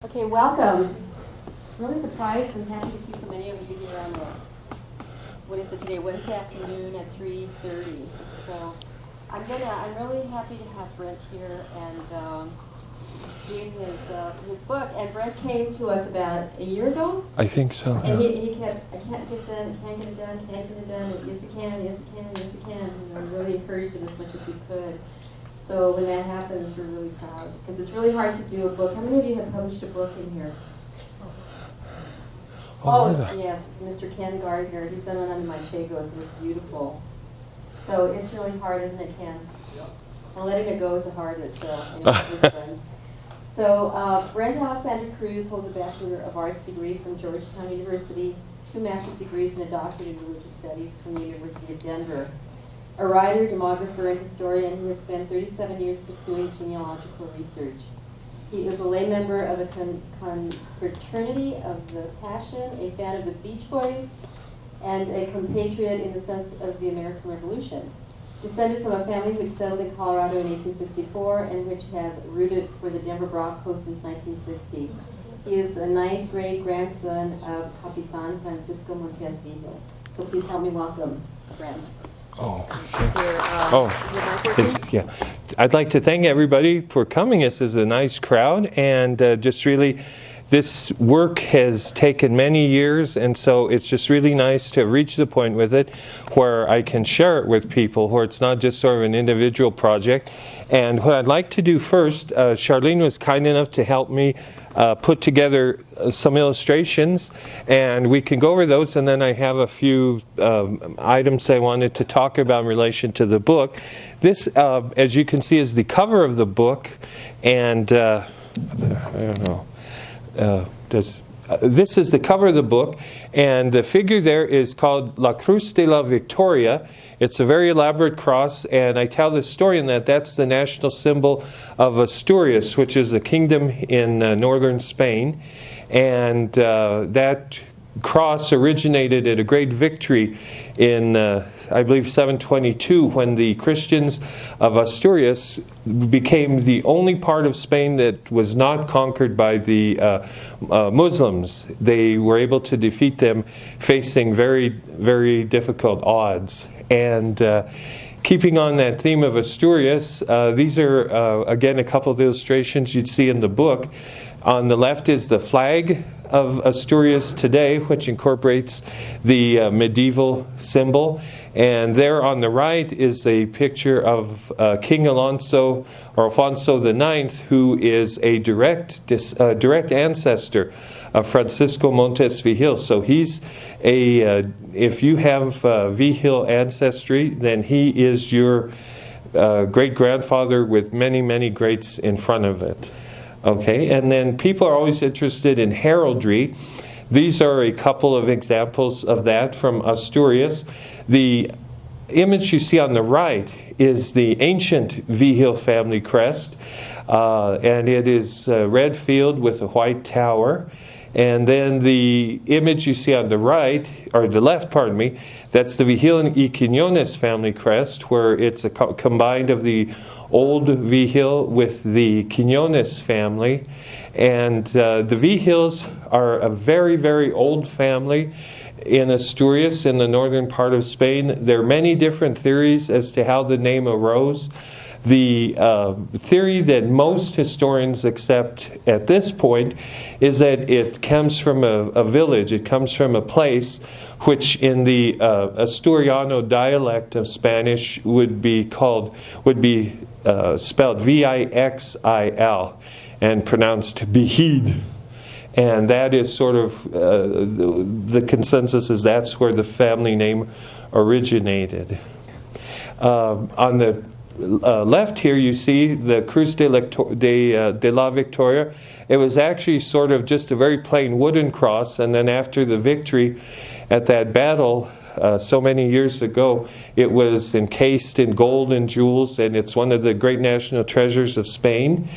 Okay, welcome. I'm really surprised and happy to see so many of you here on what is it today, Wednesday afternoon at 3:30. So I'm really happy to have Brent here and doing his book. And Brent came to us about a year ago. I think so. And he kept, I can't get it done, can't get it done, can't get it done. Yes, you can, yes, you can, yes, you can. And we really encouraged him as much as we could. So when that happens, we're really proud, because it's really hard to do a book. How many of you have published a book in here? Oh, yes, Mr. Ken Gardner. He's done one on my Chagos, and it's beautiful. So it's really hard, isn't it, Ken? Yep. And letting it go is the hardest, so anyway, his friends. So Brent Alexander Cruz holds a Bachelor of Arts degree from Georgetown University, 2 master's degrees, and a doctorate in religious studies from the University of Denver. A writer, demographer, and historian who has spent 37 years pursuing genealogical research. He is a lay member of the Confraternity of the Passion, a fan of the Beach Boys, and a compatriot in the sense of the American Revolution. Descended from a family which settled in Colorado in 1864 and which has rooted for the Denver Broncos since 1960. He is a 9th grade grandson of Capitan Francisco Montes Vigil. So please help me welcome Brent. Yeah. I'd like to thank everybody for coming. This is a nice crowd, and just really, this work has taken many years, and so it's just really nice to reach the point with it where I can share it with people, where it's not just sort of an individual project. And what I'd like to do first, Charlene was kind enough to help me put together some illustrations, and we can go over those, and then I have a few items I wanted to talk about in relation to the book. This, as you can see, is the cover of the book, and I don't know, this is the cover of the book, and the figure there is called La Cruz de la Victoria. It's a very elaborate cross, and I tell the story in that that's the national symbol of Asturias, which is a kingdom in northern Spain. And that cross originated at a great victory in, I believe, 722, when the Christians of Asturias became the only part of Spain that was not conquered by the Muslims. They were able to defeat them facing very, very difficult odds. And keeping on that theme of Asturias, these are, again, a couple of illustrations you'd see in the book. On the left is the flag of Asturias today, which incorporates the medieval symbol. And there on the right is a picture of King Alonso, or Alfonso IX, who is a direct ancestor of Francisco Montes Vigil. So he's if you have Vigil ancestry, then he is your great-grandfather with many, many greats in front of it. Okay, and then people are always interested in heraldry. These are a couple of examples of that from Asturias. The image you see on the right is the ancient Vigil family crest, and it is a red field with a white tower. And then the image you see on the right, or the left, pardon me, that's the Vigil and Quiñones family crest, where it's a combined of the old Vigil with the Quiñones family. And the Vigils are a very, very old family in Asturias, in the northern part of Spain. There are many different theories as to how the name arose. The theory that most historians accept at this point is that it comes from a village, it comes from a place which in the Asturiano dialect of Spanish would be spelled Vixil and pronounced Vigil. And that is sort of, the consensus is that's where the family name originated. On the left here you see the Cruz de la Victoria. It was actually sort of just a very plain wooden cross, and then after the victory at that battle so many years ago, it was encased in gold and jewels, and it's one of the great national treasures of Spain.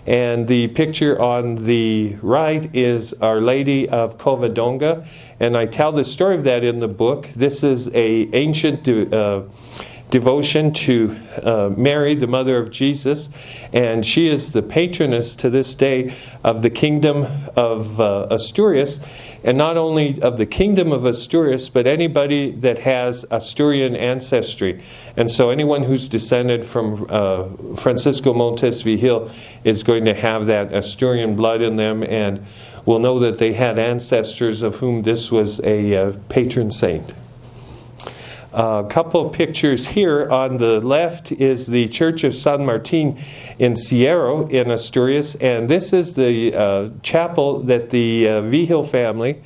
And the picture on the right is Our Lady of Covadonga, and I tell the story of that in the book. This is an ancient devotion to Mary, the mother of Jesus, and she is the patroness to this day of the kingdom of Asturias, and not only of the kingdom of Asturias, but anybody that has Asturian ancestry. And so anyone who's descended from Francisco Montes Vigil is going to have that Asturian blood in them, and will know that they had ancestors of whom this was a patron saint. A couple of pictures here. On the left is the Church of San Martin in Cierro in Asturias, and this is the chapel that the Vigil family,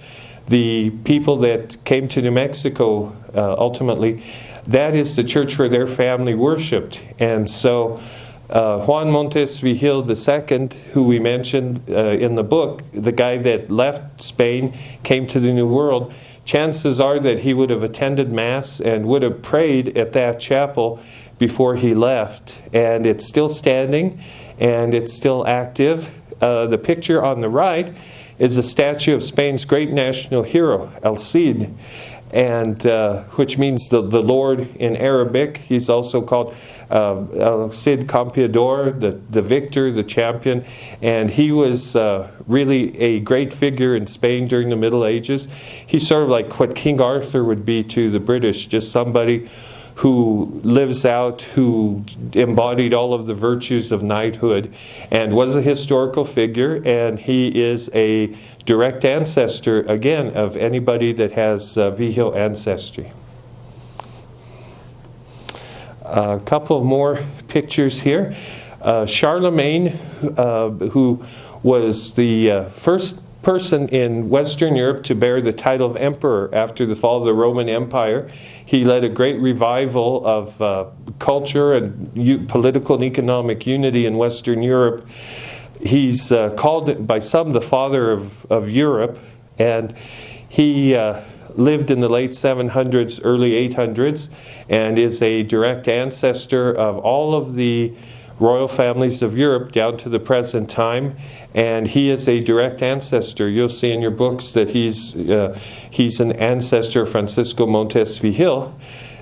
the people that came to New Mexico ultimately, that is the church where their family worshipped. And so Juan Montes Vigil II, who we mentioned in the book, the guy that left Spain, came to the New World, chances are that he would have attended Mass and would have prayed at that chapel before he left. And it's still standing, and it's still active. The picture on the right is a statue of Spain's great national hero, El Cid, and which means the Lord in Arabic. He's also called El Cid Campeador, the victor, the champion, and he was really a great figure in Spain during the Middle Ages. He's sort of like what King Arthur would be to the British, just somebody who lives out, who embodied all of the virtues of knighthood, and was a historical figure, and he is a direct ancestor, again, of anybody that has Vigil ancestry. A couple of more pictures here. Charlemagne, who was the first person in Western Europe to bear the title of emperor after the fall of the Roman Empire. He led a great revival of culture and political and economic unity in Western Europe. He's called by some the father of Europe, and he lived in the late 700s, early 800s, and is a direct ancestor of all of the royal families of Europe down to the present time, and he is a direct ancestor. You'll see in your books that he's an ancestor of Francisco Montes Vigil.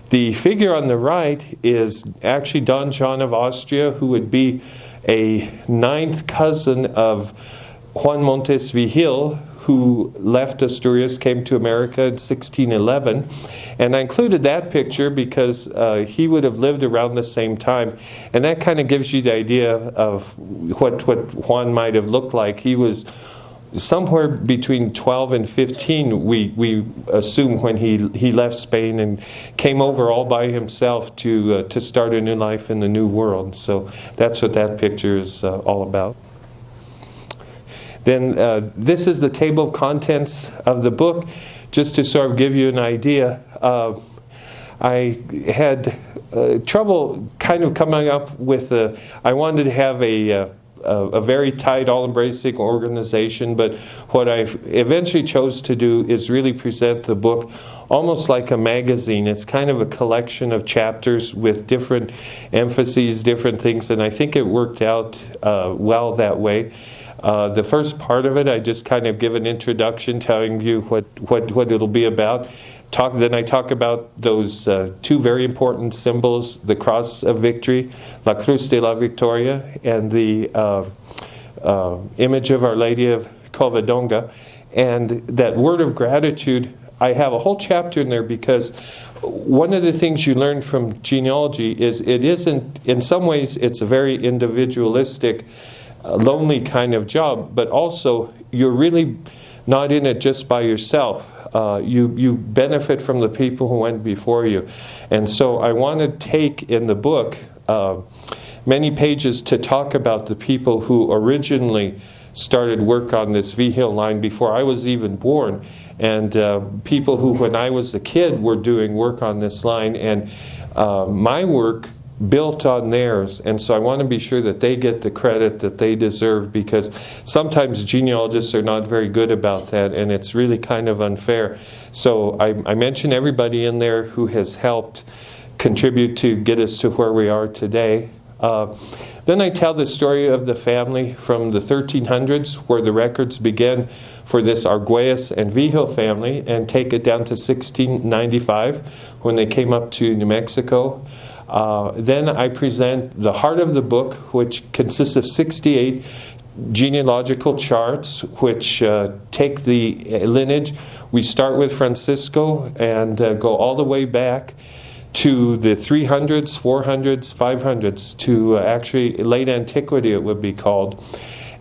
The figure on the right is actually Don John of Austria, who would be a ninth cousin of Juan Montes Vigil, who left Asturias, came to America in 1611. And I included that picture because he would have lived around the same time. And that kind of gives you the idea of what Juan might have looked like. He was somewhere between 12 and 15, we assume, when he left Spain and came over all by himself to start a new life in the New World. So that's what that picture is all about. Then this is the table of contents of the book, just to sort of give you an idea. I had trouble kind of coming up with I wanted to have a very tight, all-embracing organization, but what I eventually chose to do is really present the book almost like a magazine. It's kind of a collection of chapters with different emphases, different things, and I think it worked out well that way. The first part of it, I just kind of give an introduction telling you what it'll be about. Then I talk about those two very important symbols, the Cross of Victory, La Cruz de la Victoria, and the image of Our Lady of Covadonga. And that word of gratitude, I have a whole chapter in there because one of the things you learn from genealogy is it isn't, in some ways, it's a very individualistic, lonely kind of job, but also you're really not in it just by yourself. You benefit from the people who went before you. And so I want to take in the book many pages to talk about the people who originally started work on this Vigil line before I was even born, and people who, when I was a kid, were doing work on this line, and my work built on theirs. And so I want to be sure that they get the credit that they deserve, because sometimes genealogists are not very good about that, and it's really kind of unfair. So I mention everybody in there who has helped contribute to get us to where we are today. Then I tell the story of the family from the 1300s, where the records began for this Arguelles and Vigil family, and take it down to 1695 when they came up to New Mexico. Then I present the heart of the book, which consists of 68 genealogical charts, which take the lineage. We start with Francisco and go all the way back to the 300s, 400s, 500s, to actually late antiquity it would be called.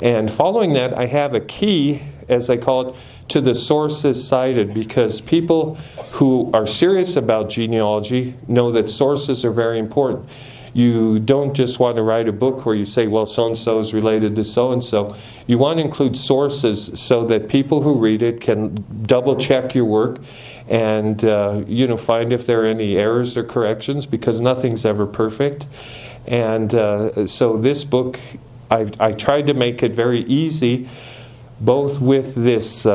And following that, I have a key, as I call it, to the sources cited, because people who are serious about genealogy know that sources are very important. You don't just want to write a book where you say, well, so-and-so is related to so-and-so. You want to include sources so that people who read it can double-check your work and find if there are any errors or corrections, because nothing's ever perfect. And so this book, I tried to make it very easy, both with this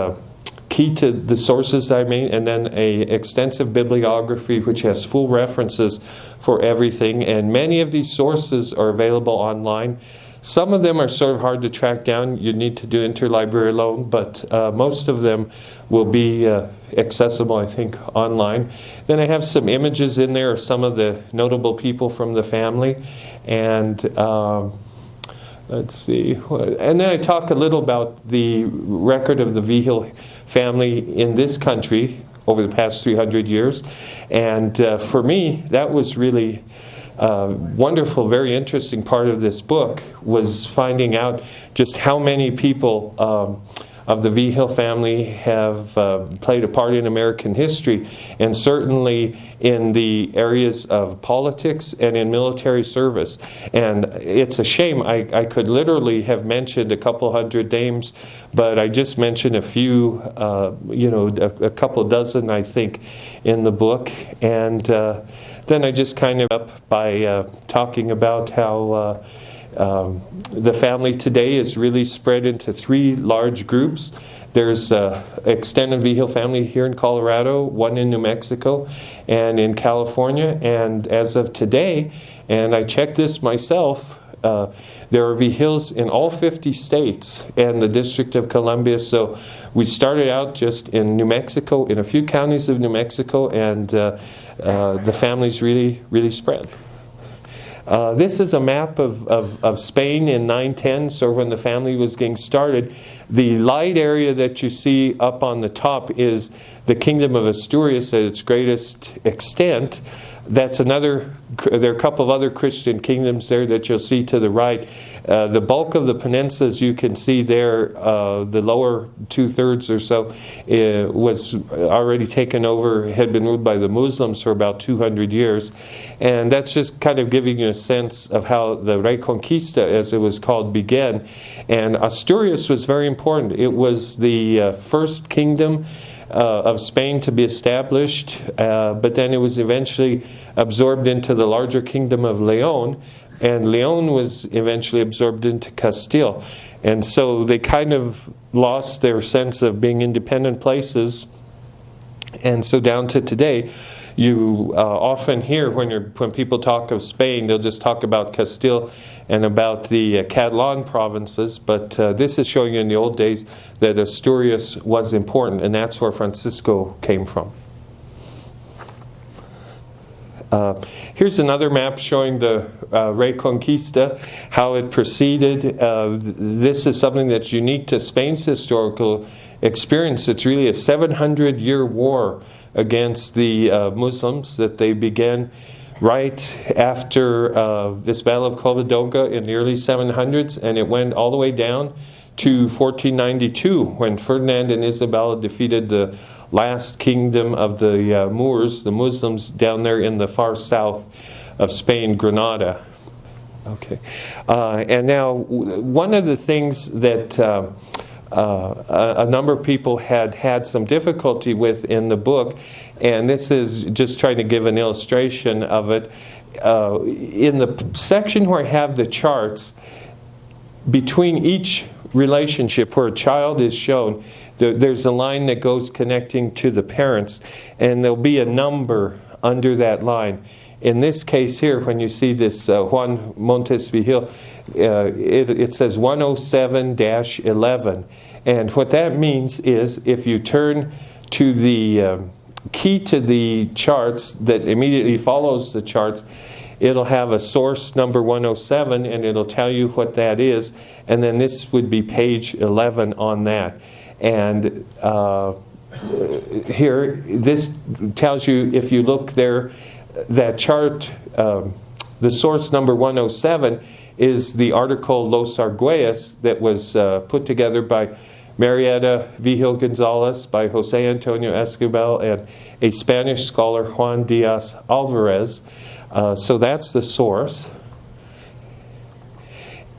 key to the sources I made, and then a extensive bibliography which has full references for everything. And many of these sources are available online. Some of them are sort of hard to track down. You need to do interlibrary loan, but most of them will be accessible, I think, online. Then I have some images in there of some of the notable people from the family. And let's see. And then I talk a little about the record of the Vigil family in this country over the past 300 years. And for me, that was really wonderful, very interesting part of this book, was finding out just how many people of the Vigil family have played a part in American history, and certainly in the areas of politics and in military service. And it's a shame, I could literally have mentioned a couple hundred names, but I just mentioned a few, a couple dozen, I think, in the book. And then I just kind of up by talking about how the family today is really spread into three large groups. There's an extended Vigil family here in Colorado, one in New Mexico, and in California. And as of today, and I checked this myself, there are Vigils in all 50 states and the District of Columbia. So we started out just in New Mexico, in a few counties of New Mexico, and the family's really, really spread. This is a map of Spain in 910, so when the family was getting started. The light area that you see up on the top is the Kingdom of Asturias at its greatest extent. That's another, there are a couple of other Christian kingdoms there that you'll see to the right. The bulk of the peninsulas you can see there, the lower 2/3 or so, was already taken over, had been ruled by the Muslims for about 200 years. And that's just kind of giving you a sense of how the Reconquista, as it was called, began. And Asturias was very important. It was the first kingdom of Spain to be established, but then it was eventually absorbed into the larger kingdom of Leon, and Leon was eventually absorbed into Castile. And so they kind of lost their sense of being independent places. And so down to today, you often hear when people talk of Spain, they'll just talk about Castile and about the Catalan provinces, but this is showing you in the old days that Asturias was important, and that's where Francisco came from. Here's another map showing the Reconquista, how it proceeded. This is something that's unique to Spain's historical experience. It's really a 700-year war against the Muslims that they began right after this Battle of Covadonga in the early 700s, and it went all the way down to 1492 when Ferdinand and Isabella defeated the last kingdom of the Moors, the Muslims, down there in the far south of Spain, Granada. Okay, and now one of the things that a number of people had some difficulty with in the book, and this is just trying to give an illustration of it. In the section where I have the charts, between each relationship where a child is shown, there's a line that goes connecting to the parents, and there'll be a number under that line. in this case here, when you see this Juan Montes Vigil, it says 107-11. And what that means is if you turn to the key to the charts that immediately follows the charts, it'll have a source number 107, and it'll tell you what that is. And then this would be page 11 on that. And here, this tells you, if you look there, that chart, the source number 107 is the article Los Argüelles that was put together by Marietta Vigil Gonzalez, by Jose Antonio Esquivel, and a Spanish scholar, Juan Diaz Alvarez. So that's the source.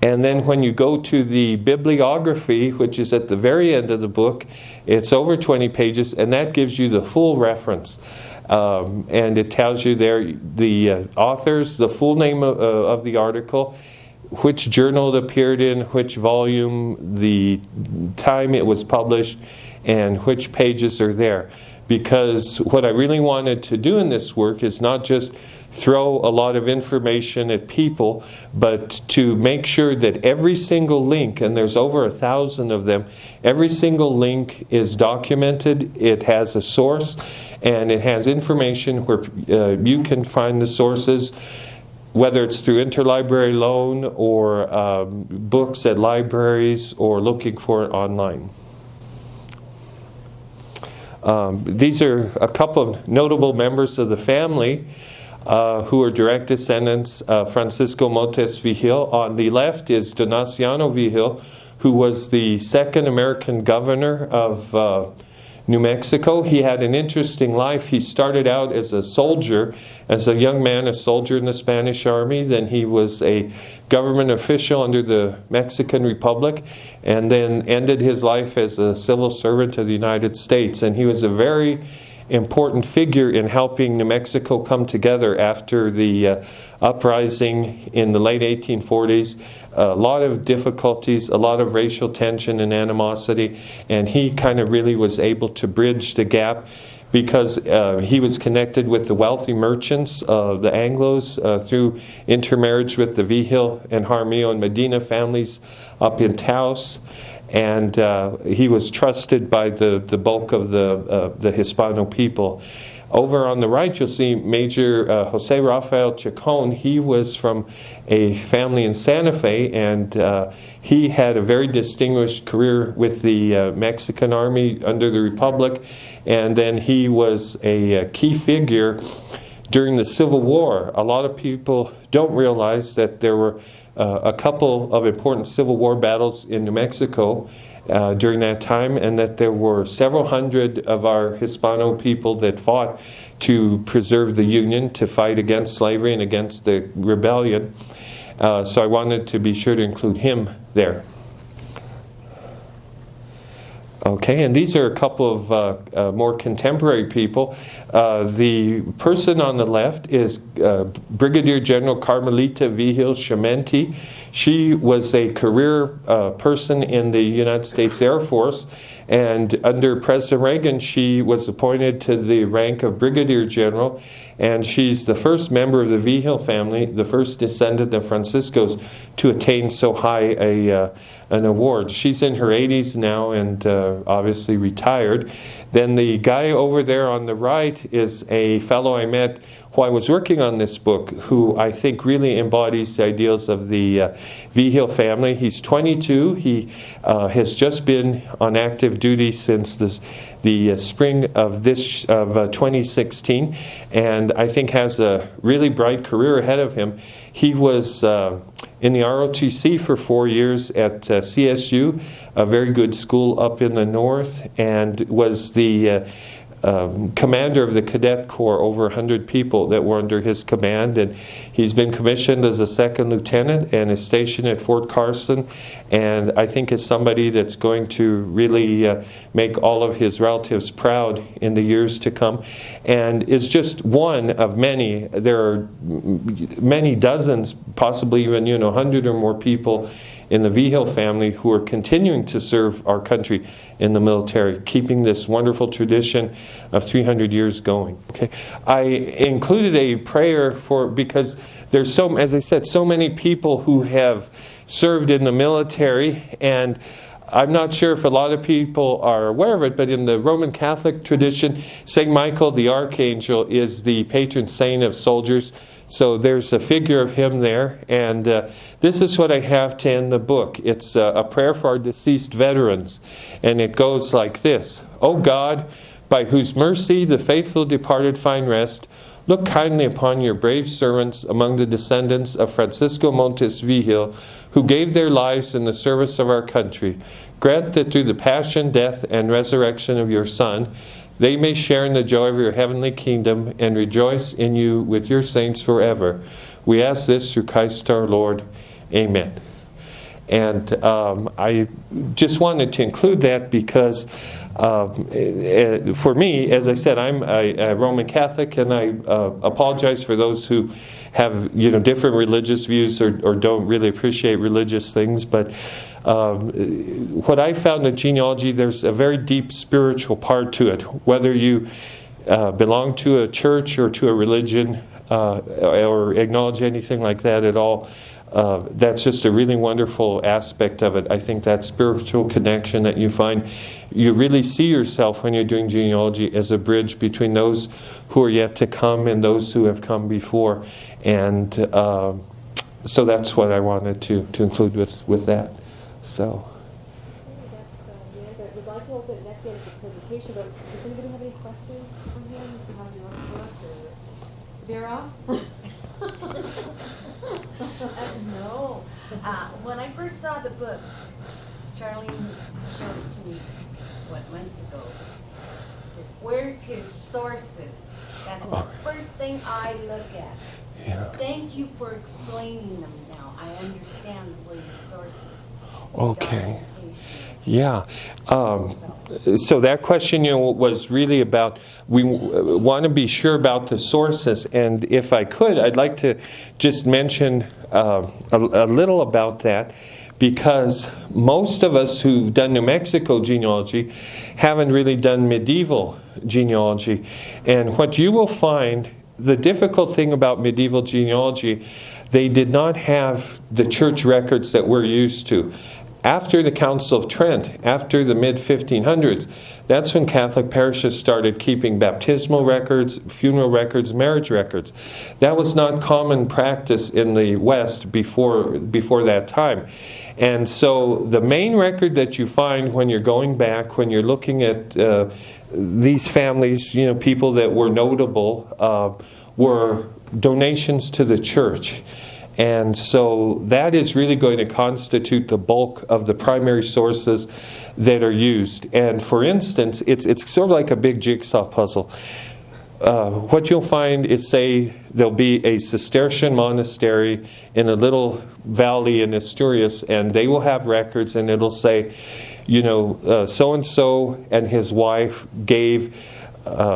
And then when you go to the bibliography, which is at the very end of the book, it's over 20 pages, and that gives you the full reference. And it tells you there the authors, the full name of the article, which journal it appeared in, which volume, the time it was published, and which pages are there. Because what I really wanted to do in this work is not just throw a lot of information at people, but to make sure that every single link, and there's over 1,000 of them, every single link is documented, it has a source, and it has information where you can find the sources, whether it's through interlibrary loan or books at libraries or looking for it online. These are a couple of notable members of the family who are direct descendants of Francisco Montes Vigil. On the left is Donaciano Vigil, who was the second American governor of New Mexico. He had an interesting life. He started out as a soldier, as a young man, a soldier in the Spanish Army. Then he was a government official under the Mexican Republic, and then ended his life as a civil servant of the United States. And he was a very important figure in helping New Mexico come together after the uprising in the late 1840s. A lot of difficulties, a lot of racial tension and animosity, and he kind of really was able to bridge the gap because he was connected with the wealthy merchants, the Anglos, through intermarriage with the Vigil and Jaramillo and Medina families up in Taos. And he was trusted by the bulk of the Hispano people. Over on the right, you'll see Major Jose Rafael Chacon. He was from a family in Santa Fe, and he had a very distinguished career with the Mexican Army under the Republic. And then he was a key figure during the Civil War. A lot of people don't realize that there were a couple of important Civil War battles in New Mexico during that time, and that there were several hundred of our Hispano people that fought to preserve the Union, to fight against slavery and against the rebellion. So I wanted to be sure to include him there. Okay, and these are a couple of more contemporary people. The person on the left is Brigadier General Carmelita Vigil Chimenti. She was a career person in the United States Air Force, and under President Reagan, she was appointed to the rank of Brigadier General, and she's the first member of the Vigil family, the first descendant of Francisco's, to attain so high an award. She's in her 80s now and obviously retired. Then the guy over there on the right is a fellow I met while I was working on this book, who I think really embodies the ideals of the Vigil family. He's 22. He has just been on active duty since the spring of 2016, and I think has a really bright career ahead of him. He was in the ROTC for 4 years at CSU, a very good school up in the north, and was the commander of the Cadet Corps, over 100 people that were under his command, and he's been commissioned as a second lieutenant and is stationed at Fort Carson, and I think is somebody that's going to really make all of his relatives proud in the years to come, and is just one of many. There are many dozens, possibly even 100 or more people in the Vigil family who are continuing to serve our country in the military, keeping this wonderful tradition of 300 years going. Okay, I included a prayer because there's as I said, so many people who have served in the military, and I'm not sure if a lot of people are aware of it, but in the Roman Catholic tradition, St. Michael the Archangel is the patron saint of soldiers. So there's a figure of him there, and this is what I have to end the book. It's a prayer for our deceased veterans, and it goes like this. O God, by whose mercy the faithful departed find rest, look kindly upon your brave servants among the descendants of Francisco Montes Vigil, who gave their lives in the service of our country. Grant that through the passion, death, and resurrection of your Son, they may share in the joy of your heavenly kingdom and rejoice in you with your saints forever. We ask this through Christ our Lord. Amen. And I just wanted to include that because for me, as I said, I'm a Roman Catholic, and I apologize for those who have different religious views or don't really appreciate religious things. But what I found in genealogy, there's a very deep spiritual part to it. Whether you belong to a church or to a religion or acknowledge anything like that at all, that's just a really wonderful aspect of it. I think that spiritual connection that you find, you really see yourself when you're doing genealogy as a bridge between those who are yet to come and those who have come before. And so that's what I wanted to include with that. So. We'd like to open that's the end of the presentation, but does anybody have any questions for him? So how do you want to look? Vera? No. When I first saw the book, Charlene showed it to me, months ago. I said, where's his sources? That's the first thing I look at. Yeah. Thank you for explaining them now. I understand where your sources. Okay. Yeah. So that question, was really about, we want to be sure about the sources. And if I could, I'd like to just mention a little about that, because most of us who've done New Mexico genealogy haven't really done medieval genealogy. And what you will find, the difficult thing about medieval genealogy, they did not have the church records that we're used to. After the Council of Trent, after the mid-1500s, that's when Catholic parishes started keeping baptismal records, funeral records, marriage records. That was not common practice in the West before that time. And so the main record that you find when you're going back, when you're looking at these families, people that were notable, were donations to the church. And so that is really going to constitute the bulk of the primary sources that are used. And for instance, it's sort of like a big jigsaw puzzle. What you'll find is, say, there'll be a Cistercian monastery in a little valley in Asturias, and they will have records, and it'll say, so-and-so and his wife gave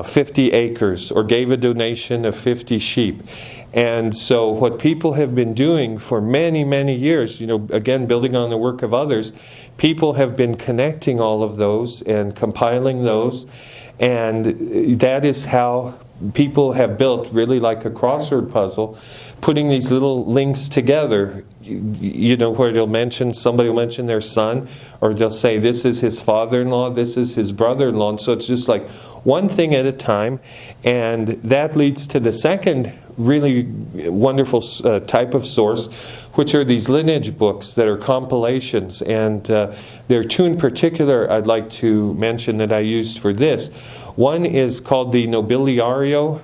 50 acres or gave a donation of 50 sheep. And so what people have been doing for many, many years, again, building on the work of others, people have been connecting all of those and compiling those. And that is how people have built, really like a crossword puzzle, putting these little links together, where somebody will mention their son, or they'll say this is his father-in-law, this is his brother-in-law. And so it's just like one thing at a time. And that leads to the second really wonderful type of source, which are these lineage books that are compilations. And there are two in particular I'd like to mention that I used for this. One is called the Nobiliario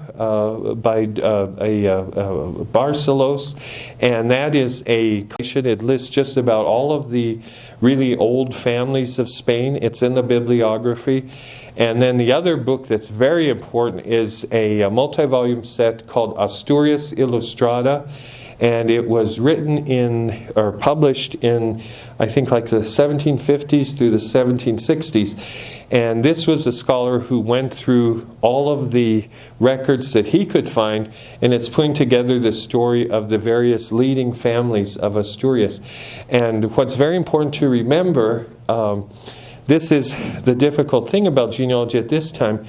by Barcelos, and that is it lists just about all of the really old families of Spain. It's in the bibliography. And then the other book that's very important is a multi-volume set called Asturias Ilustrada. and it was written in, or published in, I think like the 1750s through the 1760s. And this was a scholar who went through all of the records that he could find, and it's putting together the story of the various leading families of Asturias. And what's very important to remember, this is the difficult thing about genealogy at this time.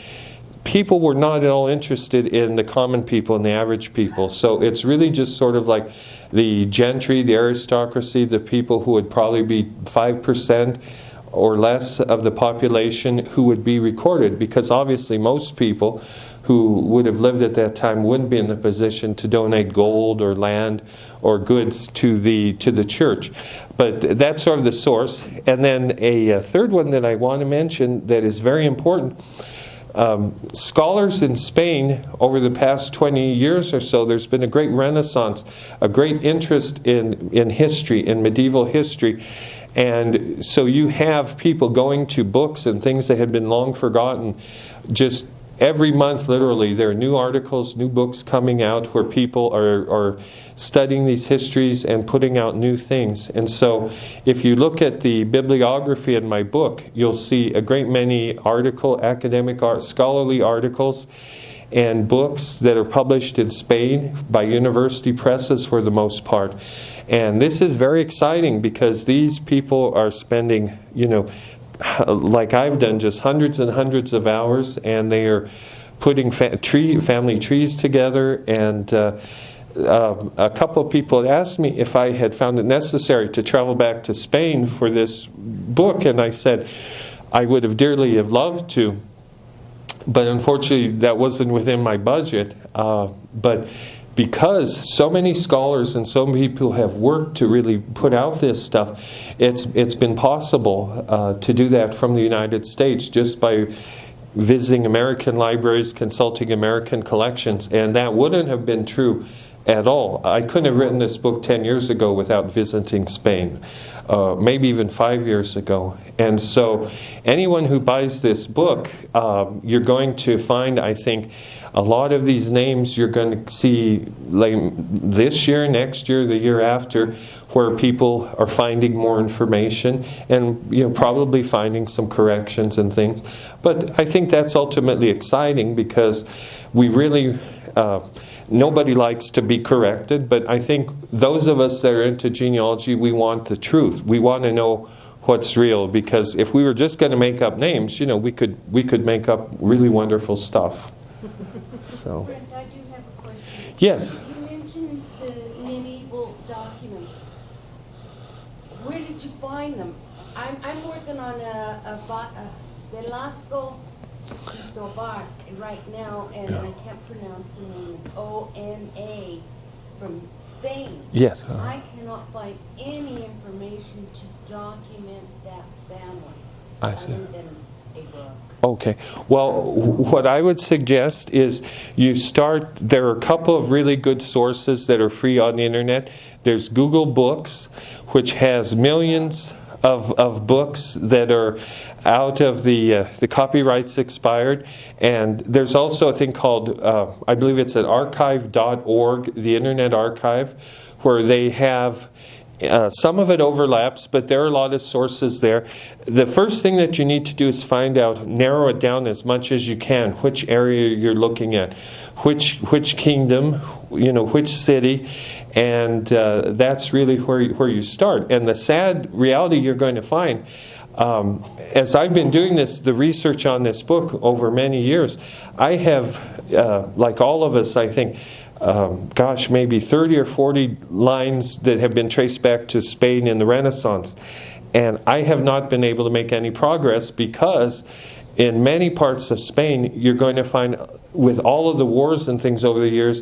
People were not at all interested in the common people and the average people. So it's really just sort of like the gentry, the aristocracy, the people who would probably be 5% or less of the population who would be recorded, because obviously most people who would have lived at that time wouldn't be in the position to donate gold or land or goods to the church. But that's sort of the source. And then a third one that I want to mention that is very important. Scholars in Spain over the past 20 years or so, there's been a great renaissance, a great interest in history, in medieval history. And so you have people going to books and things that had been long forgotten. Just every month, literally, there are new articles, new books coming out where people are studying these histories and putting out new things. And so if you look at the bibliography in my book, you'll see a great many academic scholarly articles and books that are published in Spain by university presses for the most part. And this is very exciting because these people are spending, like I've done, just hundreds and hundreds of hours, and they are putting family trees together. And a couple of people had asked me if I had found it necessary to travel back to Spain for this book, and I said I would have dearly have loved to, but unfortunately that wasn't within my budget. But because so many scholars and so many people have worked to really put out this stuff, it's been possible to do that from the United States just by visiting American libraries, consulting American collections, and that wouldn't have been true at all. I couldn't have written this book 10 years ago without visiting Spain, maybe even 5 years ago. And so anyone who buys this book, you're going to find, I think, a lot of these names you're going to see like this year, next year, the year after, where people are finding more information and probably finding some corrections and things. But I think that's ultimately exciting because we really, nobody likes to be corrected, but I think those of us that are into genealogy, we want the truth. We want to know what's real, because if we were just going to make up names, we could make up really wonderful stuff. So. Brent, I do have a question. Yes. You mentioned the medieval documents. Where did you find them? I'm working on a Velasco Tobar right now, and I can't pronounce the name. It's O-N-A from Spain. Yes. I cannot find any information to document that family. I see. Other than a book. Okay. Well, what I would suggest is there are a couple of really good sources that are free on the internet. There's Google Books, which has millions of books that are out of the copyrights expired. And there's also a thing called, I believe it's at archive.org, the Internet Archive, where they have some of it overlaps, but there are a lot of sources there. The first thing that you need to do is narrow it down as much as you can, which area you're looking at, which kingdom, which city, and that's really where you start. And the sad reality you're going to find, as I've been doing the research on this book over many years, I have, like all of us, I think, maybe 30 or 40 lines that have been traced back to Spain in the Renaissance. And I have not been able to make any progress because in many parts of Spain, you're going to find, with all of the wars and things over the years,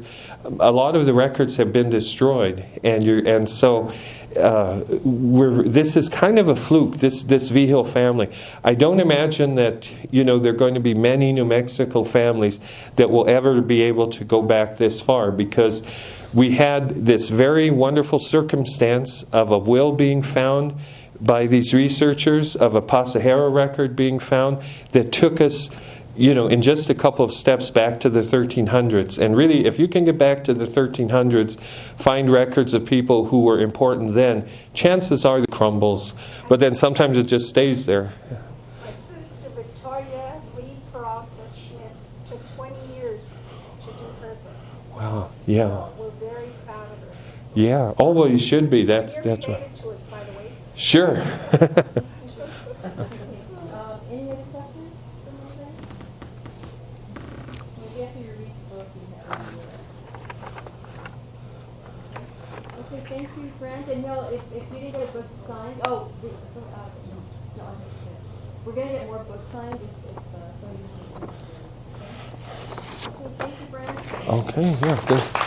a lot of the records have been destroyed. And so this is kind of a fluke, this Vigil family. I don't imagine that there are going to be many New Mexico families that will ever be able to go back this far, because we had this very wonderful circumstance of a will being found by these researchers, of a Pasajero record being found, that took us in just a couple of steps back to the 1300s. And really, if you can get back to the 1300s, find records of people who were important then, chances are it crumbles. But then sometimes it just stays there. My sister Victoria Lee Peralta Schmidt took 20 years to do her book. Wow, yeah. So we're very proud of her. Yeah. Oh, well, you should be. That's You're right. related to us, by the way. Sure. Any other questions from anybody? Maybe after you read the book, you have Okay, thank you, Brent. And if you didn't get a book signed, no, we're going to get more books signed if somebody is interested. Okay, thank you, Brent. Okay, yeah, good.